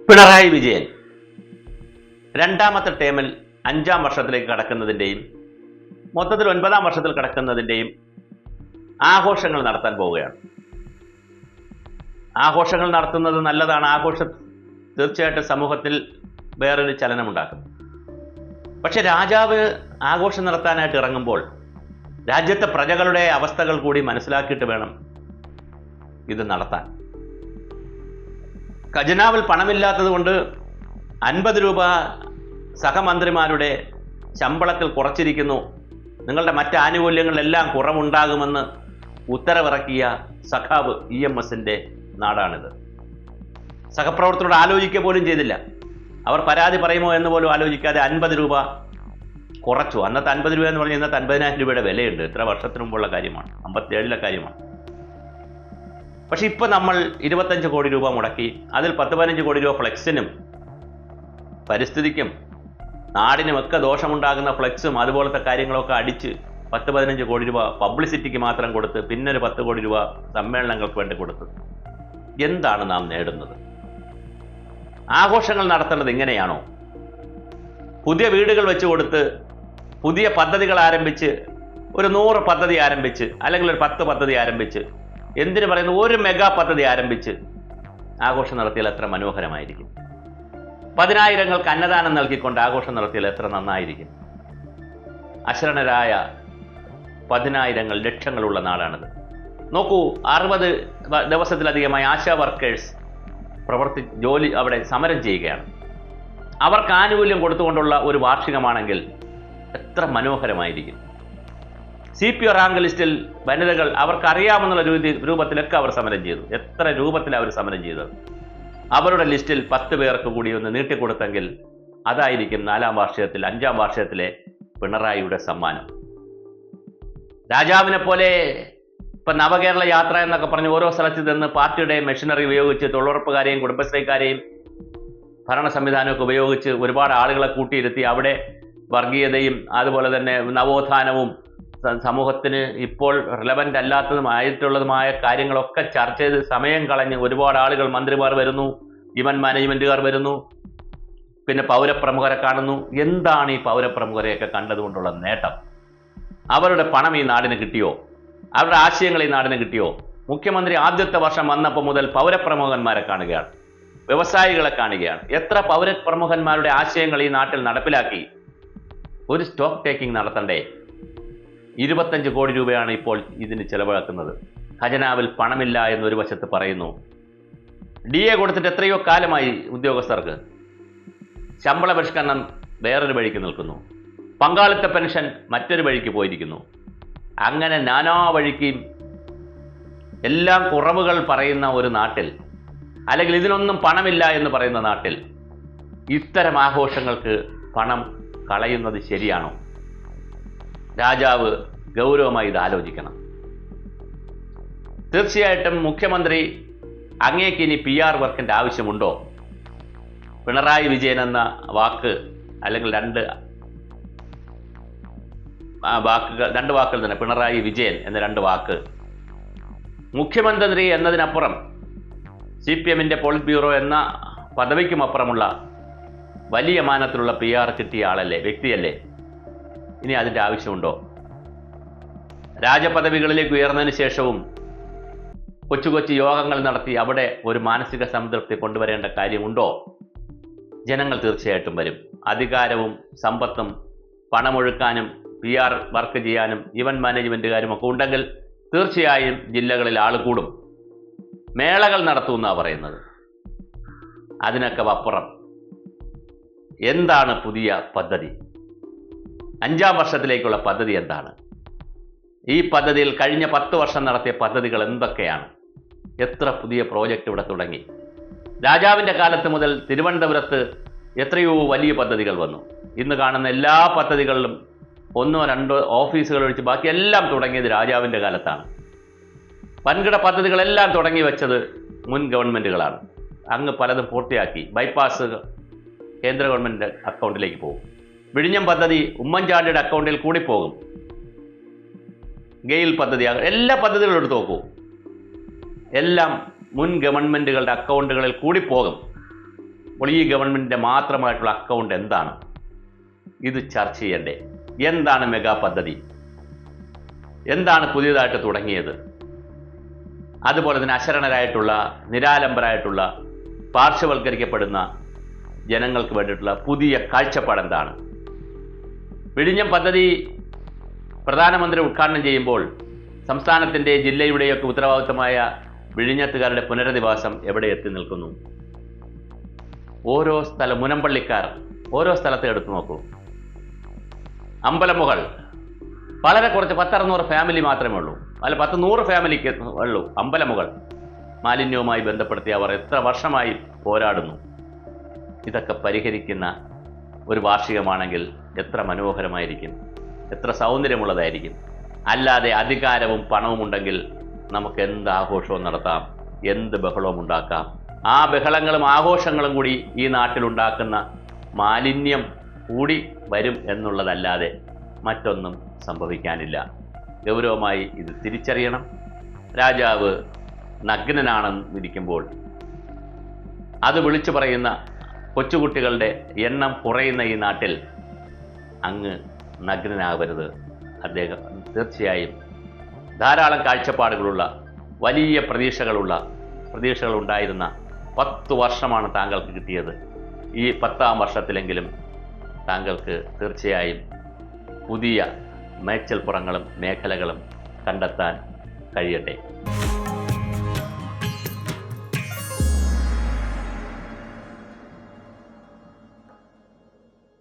പിണറായി വിജയൻ രണ്ടാമത്തെ ടേമിൽ 5ാം വർഷത്തിലേക്ക് കടക്കുന്നതിൻ്റെയും മൊത്തത്തിൽ 9ാം വർഷത്തിൽ കടക്കുന്നതിൻ്റെയും ആഘോഷങ്ങൾ നടത്താൻ പോവുകയാണ്. ആഘോഷങ്ങൾ നടത്തുന്നത് നല്ലതാണ്. ആഘോഷം തീർച്ചയായിട്ടും സമൂഹത്തിൽ വേറൊരു ചലനമുണ്ടാക്കും. പക്ഷെ രാജാവ് ആഘോഷം നടത്താനായിട്ട് ഇറങ്ങുമ്പോൾ രാജ്യത്തെ പ്രജകളുടെ അവസ്ഥകൾ കൂടി മനസ്സിലാക്കിയിട്ട് വേണം ഇത് നടത്താൻ. ഖജനാവിൽ പണമില്ലാത്തത് കൊണ്ട് 50 രൂപ സഹമന്ത്രിമാരുടെ ശമ്പളത്തിൽ കുറച്ചിരിക്കുന്നു, നിങ്ങളുടെ മറ്റ് ആനുകൂല്യങ്ങളിലെല്ലാം കുറവുണ്ടാകുമെന്ന് ഉത്തരവിറക്കിയ സഖാവ് EMSന്റെ നാടാണിത്. സഹപ്രവർത്തകരോട് ആലോചിക്കുക പോലും ചെയ്തില്ല. അവർ പരാതി പറയുമോ എന്ന് പോലും ആലോചിക്കാതെ 50 രൂപ കുറച്ചു. അന്നത്തെ 50 രൂപ എന്ന് പറഞ്ഞാൽ ഇന്നത്തെ 50,000 രൂപയുടെ വിലയുണ്ട്. ഇത്ര വർഷത്തിന് മുമ്പുള്ള കാര്യമാണ്, 57 കാര്യമാണ്. പക്ഷെ ഇപ്പം നമ്മൾ 25 കോടി രൂപ മുടക്കി അതിൽ 10-15 കോടി രൂപ ഫ്ലെക്സിനും പരിസ്ഥിതിക്കും നാടിനുമൊക്കെ ദോഷമുണ്ടാകുന്ന ഫ്ലെക്സും അതുപോലത്തെ കാര്യങ്ങളൊക്കെ അടിച്ച് 10-15 കോടി രൂപ പബ്ലിസിറ്റിക്ക് മാത്രം കൊടുത്ത് പിന്നെ ഒരു 10 കോടി രൂപ സമ്മേളനങ്ങൾക്ക് വേണ്ടി കൊടുത്ത് എന്താണ് നാം നേടുന്നത്? ആഘോഷങ്ങൾ നടത്തേണ്ടത് ഇങ്ങനെയാണോ? പുതിയ വീടുകൾ വെച്ച് കൊടുത്ത് പുതിയ പദ്ധതികൾ ആരംഭിച്ച് ഒരു 100 പദ്ധതി ആരംഭിച്ച് അല്ലെങ്കിൽ ഒരു 10 പദ്ധതി ആരംഭിച്ച് എന്തിനു പറയുന്നു ഒരു മെഗാ പദ്ധതി ആരംഭിച്ച് ആഘോഷം നടത്തിയാൽ എത്ര മനോഹരമായിരിക്കും. 10,000-ങ്ങൾക്ക് അന്നദാനം നൽകിക്കൊണ്ട് ആഘോഷം നടത്തിയാൽ എത്ര നന്നായിരിക്കും. അശരണരായ 10,000-ങ്ങൾ ലക്ഷങ്ങളുള്ള നാടാണിത്. നോക്കൂ, 60 ദിവസത്തിലധികമായി ആശാ വർക്കേഴ്സ് ജോലി അവിടെ സമരം ചെയ്യുകയാണ്. അവർക്ക് ആനുകൂല്യം കൊടുത്തുകൊണ്ടുള്ള ഒരു വാർഷികമാണെങ്കിൽ എത്ര മനോഹരമായിരിക്കും. CPO റാങ്ക് ലിസ്റ്റിൽ വനിതകൾ അവർക്കറിയാമെന്നുള്ള രൂപത്തിലൊക്കെ അവർ സമരം ചെയ്തു. എത്ര രൂപത്തിലാണ് അവർ സമരം ചെയ്തത്? അവരുടെ ലിസ്റ്റിൽ 10 പേർക്ക് കൂടി ഒന്ന് നീട്ടിക്കൊടുത്തെങ്കിൽ അതായിരിക്കും 4ാം വാർഷികത്തിൽ 5ാം വാർഷികത്തിലെ പിണറായിയുടെ സമ്മാനം. രാജാവിനെ പോലെ ഇപ്പം നവകേരള യാത്ര എന്നൊക്കെ പറഞ്ഞ് ഓരോ സ്ഥലത്ത് നിന്ന് പാർട്ടിയുടെ മെഷീനറി ഉപയോഗിച്ച് തൊഴിലുറപ്പുകാരെയും കുടുംബശ്രീക്കാരെയും ഭരണ സംവിധാനമൊക്കെ ഉപയോഗിച്ച് ഒരുപാട് ആളുകളെ കൂട്ടിയിരുത്തി അവിടെ വർഗീയതയും അതുപോലെ തന്നെ നവോത്ഥാനവും സമൂഹത്തിന് ഇപ്പോൾ റിലവൻ്റ് അല്ലാത്തതുമായിട്ടുള്ളതുമായ കാര്യങ്ങളൊക്കെ ചർച്ച ചെയ്ത് സമയം കളഞ്ഞ് ഒരുപാട് ആളുകൾ, മന്ത്രിമാർ വരുന്നു, ഇവന്റ് മാനേജ്മെൻറ്റുകാർ വരുന്നു, പിന്നെ പൗരപ്രമുഖരെ കാണുന്നു. എന്താണ് ഈ പൗരപ്രമുഖരെയൊക്കെ കണ്ടതുകൊണ്ടുള്ള നേട്ടം? അവരുടെ പണം ഈ നാടിന് കിട്ടിയോ? അവരുടെ ആശയങ്ങൾ ഈ നാടിന് കിട്ടിയോ? മുഖ്യമന്ത്രി ആദ്യത്തെ വർഷം വന്നപ്പോൾ മുതൽ പൗരപ്രമുഖന്മാരെ കാണുകയാണ്, വ്യവസായികളെ കാണുകയാണ്. എത്ര പൗരപ്രമുഖന്മാരുടെ ആശയങ്ങൾ ഈ നാട്ടിൽ നടപ്പിലാക്കി? ഒരു സ്റ്റോക്ക് ടേക്കിംഗ് നടത്തണ്ടേ? 25 കോടി രൂപയാണ് ഇപ്പോൾ ഇതിന് ചെലവാക്കുന്നത്. ഖജനാവിൽ പണമില്ല എന്നൊരു വശത്ത് പറയുന്നു. DA കൊടുത്തിട്ട് എത്രയോ കാലമായി ഉദ്യോഗസ്ഥർക്ക്. ശമ്പള പരിഷ്കരണം വേറൊരു വഴിക്ക് നിൽക്കുന്നു. പങ്കാളിത്ത പെൻഷൻ മറ്റൊരു വഴിക്ക് പോയിരിക്കുന്നു. അങ്ങനെ നാനാ വഴിക്കും എല്ലാം കുറവുകൾ പറയുന്ന ഒരു നാട്ടിൽ, അല്ലെങ്കിൽ ഇതിനൊന്നും പണമില്ല എന്ന് പറയുന്ന നാട്ടിൽ ഇത്തരം ആഘോഷങ്ങൾക്ക് പണം കളയുന്നത് ശരിയാണോ? രാജാവ് ഗൗരവമായി ഇത് ആലോചിക്കണം. തീർച്ചയായിട്ടും മുഖ്യമന്ത്രി അങ്ങേക്ക് ഇനി PR വർക്കിൻ്റെ ആവശ്യമുണ്ടോ? പിണറായി വിജയൻ എന്ന വാക്ക്, അല്ലെങ്കിൽ രണ്ട് വാക്കുകൾ തന്നെ, പിണറായി വിജയൻ എന്ന 2 വാക്ക്, മുഖ്യമന്ത്രി എന്നതിനപ്പുറം CPMന്റെ പോളിറ്റ് ബ്യൂറോ എന്ന പദവിക്കും അപ്പുറമുള്ള വലിയ മാനത്തിലുള്ള PR കിട്ടിയ ആളല്ലേ, വ്യക്തിയല്ലേ? ഇനി അതിൻ്റെ ആവശ്യമുണ്ടോ? രാജപദവികളിലേക്ക് ഉയർന്നതിന് ശേഷവും കൊച്ചു കൊച്ചു യോഗങ്ങൾ നടത്തി അവിടെ ഒരു മാനസിക സംതൃപ്തി കൊണ്ടുവരേണ്ട കാര്യമുണ്ടോ? ജനങ്ങൾ തീർച്ചയായിട്ടും വരും. അധികാരവും സമ്പത്തും പണമൊഴുക്കാനും PR വർക്ക് ചെയ്യാനും ഇവന്റ് മാനേജ്മെൻറ്റുകാരും ഒക്കെ ഉണ്ടെങ്കിൽ തീർച്ചയായും ജില്ലകളിൽ ആൾ കൂടും. മേളകൾ നടത്തുമെന്നാണ് പറയുന്നത്. അതിനൊക്കെ അപ്പുറം എന്താണ് പുതിയ പദ്ധതി? 5ാം വർഷത്തിലേക്കുള്ള പദ്ധതി എന്താണ്? ഈ പദ്ധതിയിൽ കഴിഞ്ഞ 10 വർഷം നടത്തിയ പദ്ധതികൾ എന്തൊക്കെയാണ്? എത്ര പുതിയ പ്രോജക്റ്റ് ഇവിടെ തുടങ്ങി? രാജാവിൻ്റെ കാലത്ത് മുതൽ തിരുവനന്തപുരത്ത് എത്രയോ വലിയ പദ്ധതികൾ വന്നു. ഇന്ന് കാണുന്ന എല്ലാ പദ്ധതികളിലും 1-2 ഓഫീസുകൾ ഒഴിച്ച് ബാക്കി എല്ലാം തുടങ്ങിയത് രാജാവിൻ്റെ കാലത്താണ്. വൻകിട പദ്ധതികളെല്ലാം തുടങ്ങി വെച്ചത് മുൻ ഗവൺമെൻറ്റുകളാണ്. അങ്ങ് പലതും പൂർത്തിയാക്കി. ബൈപ്പാസ് കേന്ദ്ര ഗവൺമെൻറ് അക്കൗണ്ടിലേക്ക് പോകും. വിഴിഞ്ഞം പദ്ധതി ഉമ്മൻചാണ്ടിയുടെ അക്കൗണ്ടിൽ കൂടി പോകും. ഗെയിൽ പദ്ധതി, എല്ലാ പദ്ധതികളും എടുത്ത് നോക്കൂ. എല്ലാം മുൻ ഗവൺമെൻറ്റുകളുടെ അക്കൗണ്ടുകളിൽ കൂടി പോകും. അപ്പോൾ ഈ ഗവൺമെൻറ്റിൻ്റെ മാത്രമായിട്ടുള്ള അക്കൗണ്ട് എന്താണ്? ഇത് ചർച്ച ചെയ്യണ്ടേ? എന്താണ് മെഗാ പദ്ധതി? എന്താണ് പുതിയതായിട്ട് തുടങ്ങിയത്? അതുപോലെ തന്നെ അശരണരായിട്ടുള്ള, നിരാലംബരായിട്ടുള്ള, പാർശ്വവൽക്കരിക്കപ്പെടുന്ന ജനങ്ങൾക്ക് വേണ്ടിയിട്ടുള്ള പുതിയ കാഴ്ചപ്പാട് എന്താണ്? വിഴിഞ്ഞം പദ്ധതി പ്രധാനമന്ത്രി ഉദ്ഘാടനം ചെയ്യുമ്പോൾ സംസ്ഥാനത്തിൻ്റെ, ജില്ലയുടെയൊക്കെ ഉത്തരവാദിത്തമായ വിഴിഞ്ഞത്തുകാരുടെ പുനരധിവാസം എവിടെ എത്തി നിൽക്കുന്നു? ഓരോ സ്ഥലം, മുനമ്പള്ളിക്കാർ ഓരോ സ്ഥലത്ത് എടുത്തു നോക്കൂ. അമ്പലമുകൾ വളരെ കുറച്ച് 10-600 ഫാമിലി മാത്രമേ ഉള്ളൂ, അല്ല 10-100 ഫാമിലിക്ക് ഉള്ളൂ അമ്പലമുകൾ. മാലിന്യവുമായി ബന്ധപ്പെടുത്തി അവർ എത്ര വർഷമായി പോരാടുന്നു. ഇതൊക്കെ പരിഹരിക്കുന്ന ഒരു വാർഷികമാണെങ്കിൽ എത്ര മനോഹരമായിരിക്കും, എത്ര സൗന്ദര്യമുള്ളതായിരിക്കും. അല്ലാതെ അധികാരവും പണവും ഉണ്ടെങ്കിൽ നമുക്ക് എന്ത് ആഘോഷവും നടത്താം, എന്ത് ബഹളവും ഉണ്ടാക്കാം. ആ ബഹളങ്ങളും ആഘോഷങ്ങളും കൂടി ഈ നാട്ടിലുണ്ടാക്കുന്ന മാലിന്യം കൂടി വരും എന്നുള്ളതല്ലാതെ മറ്റൊന്നും സംഭവിക്കാനില്ല. ഗൗരവമായി ഇത് തിരിച്ചറിയണം. രാജാവ് നഗ്നനാണെന്നിരിക്കുമ്പോൾ അത് വിളിച്ചു പറയുന്ന കൊച്ചുകുട്ടികളുടെ എണ്ണം കുറയുന്ന ഈ നാട്ടിൽ അങ്ങ് നഗ്നനാകരുത്. അദ്ദേഹം തീർച്ചയായും ധാരാളം കാഴ്ചപ്പാടുകളുള്ള, വലിയ പ്രതീക്ഷകളുണ്ടായിരുന്ന 10 വർഷമാണ് താങ്കൾക്ക് കിട്ടിയത്. ഈ 10ാം വർഷത്തിലെങ്കിലും താങ്കൾക്ക് തീർച്ചയായും പുതിയ മേച്ചൽപ്പുറങ്ങളും മേഖലകളും കണ്ടെത്താൻ കഴിയട്ടെ.